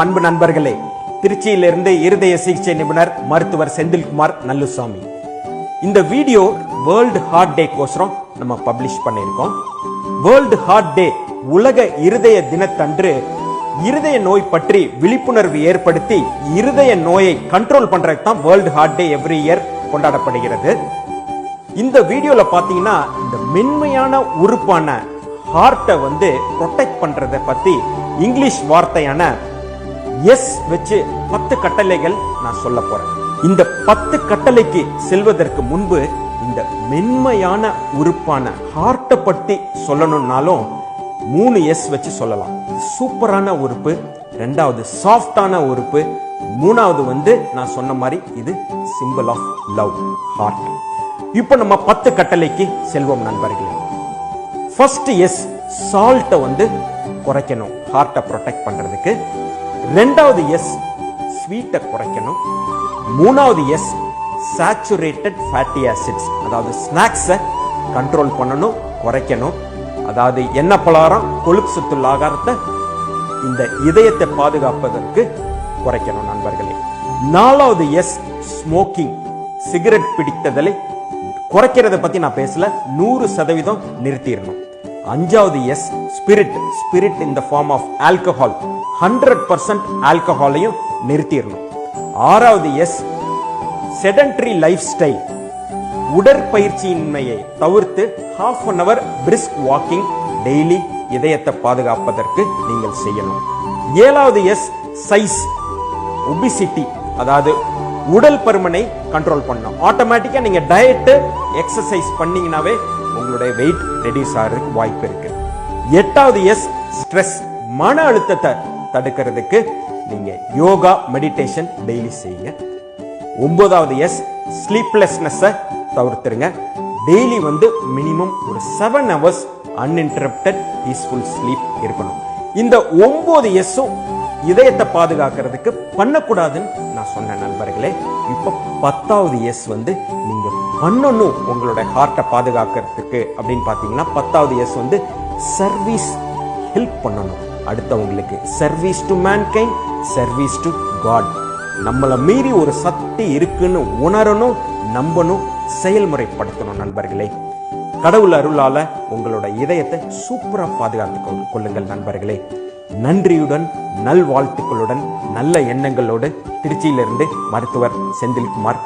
அன்பு நண்பர்களே, திருச்சியிலிருந்து இருதய சிகிச்சை நிபுணர் மருத்துவர் செந்தில்குமார் நல்லுசாமி. இந்த வீடியோ வேர்ல்டு ஹார்ட் டே கோசரம் நம்ம பப்ளிஷ் பண்ணியிருக்கோம். வேர்ல்டு ஹார்ட் டே உலக இருதய தினத்தன்று இருதய நோய் பற்றி விழிப்புணர்வு ஏற்படுத்தி இருதய நோயை கண்ட்ரோல் பண்றதுக்கு தான் world heart day every year கொண்டாடப்படுகிறது. இந்த வீடியோல பாத்தீங்கன்னா இந்த மென்மையான உறுப்பான ஹார்ட்டை ப்ரொடெக்ட் பண்றதை பத்தி இங்கிலீஷ் வார்த்தையான எஸ் வச்சு 10 கட்டளைகள் நான் சொல்ல போறேன். இந்த 10 கட்டளைக்கு செல்வதற்கு முன்பு இந்த மென்மையான உறுப்பான ஹார்ட்டை பத்தி சொல்லணும்னாலும் 3 எஸ் வச்சு சொல்லலாம். சூப்பரான உறுப்பு, ரெண்டாவது சாஃப்டான உறுப்பு, மூணாவது நான் சொன்ன மாதிரி இது சிம்பிள் ஆஃப் லவ், ஹார்ட். இப்போ நம்ம 10 கட்டளைக்கு செல்வோம் நண்பர்களே. ஃபர்ஸ்ட் எஸ், சால்ட்டை குறைக்கணும் ஹார்ட்டை ப்ரொடெக்ட் பண்றதுக்கு. ரெண்டாவது எஸ், ஸ்வீட்டை குறைக்கணும். மூணாவது எஸ், சேச்சுரேட்டட் ஃபேட்டி ஆசிட்ஸ், அதாவது ஸ்நாக்ஸை கண்ட்ரோல் பண்ணணும், குறைக்கணும். அதாவது எண்ணெய் பலகாரம், கொழுப்பு சத்துள்ள ஆகாரத்தை இந்த இதயத்தை பாதுகாப்பதற்கு குறைக்கணும் நண்பர்களே. நாலாவது எஸ், ஸ்மோக்கிங், சிகரெட் பிடித்ததை குறைக்கிறத பத்தி நான் பேசல, 100% நிறுத்திடணும். அஞ்சாவது S, spirit, spirit in the form of alcohol, 100% ஆல்கஹாலையும் நிறுத்திடணும். ஆறாவது எஸ், செடன்டரி லைஃப் ஸ்டைல், உடற்பயிற்சியின்மையை தவிர்த்து ½ an hour brisk walking daily இதயத்தை பாதுகாப்பதற்கு நீங்கள் செய்யணும். ஏழாவது எஸ், சைஸ், ஒபிசிட்டி, அதாவது உடல் பருமனை கண்ட்ரோல் பண்ணணும். ஆட்டோமேட்டிக்கா நீங்க டயட் எக்ஸசைஸ் பண்ணீங்கன்னாவே உங்களுடைய வெயிட் ரெடியூஸ் ஆகிறதுக்கு வாய்ப்பு இருக்கு. எட்டாவது எஸ், ஸ்ட்ரெஸ், மன அழுத்தத்தை தடுக்கிறதுக்கு நீங்க யோகா, மெடிடேஷன் டெய்லி செய்யுங்க. 9வது எஸ், ஸ்லீப்லெஸ்னஸை தவிர்த்துருங்க. டெய்லி மினிமம் ஒரு 7 hours அன்இன்டரப்டட் பீஸ்ஃபுல் ஸ்லீப் இருக்கணும். இந்த 9 எஸ்ஸும் இதயத்தை பாதுகாக்கிறதுக்கு பண்ணக்கூடாதுன்னு நான் சொன்ன நண்பர்களே. இப்போ 10வது எஸ் நீங்க பண்ணணும் உங்களுடைய ஹார்ட்டை பாதுகாக்கிறதுக்கு அப்படின்னு பாத்தீங்கன்னா 10வது எஸ் சர்வீஸ், ஹெல்ப் பண்ணணும் அடுத்தவங்களுக்கு. Service to mankind, service to God. நம்மளை மீறி ஒரு சக்தி இருக்குன்னு உணரணும், நம்பணும், செயல்முறைப்படுத்தணும் நண்பர்களே. கடவுள் அருளால உங்களோட இதயத்தை சூப்பரா பாதுகாத்துக் கொள்ளுங்கள் நண்பர்களே. நன்றியுடன், நல்வாழ்த்துக்களுடன், நல்ல எண்ணங்களோடு திருச்சியிலிருந்து மருத்துவர் செந்தில்குமார்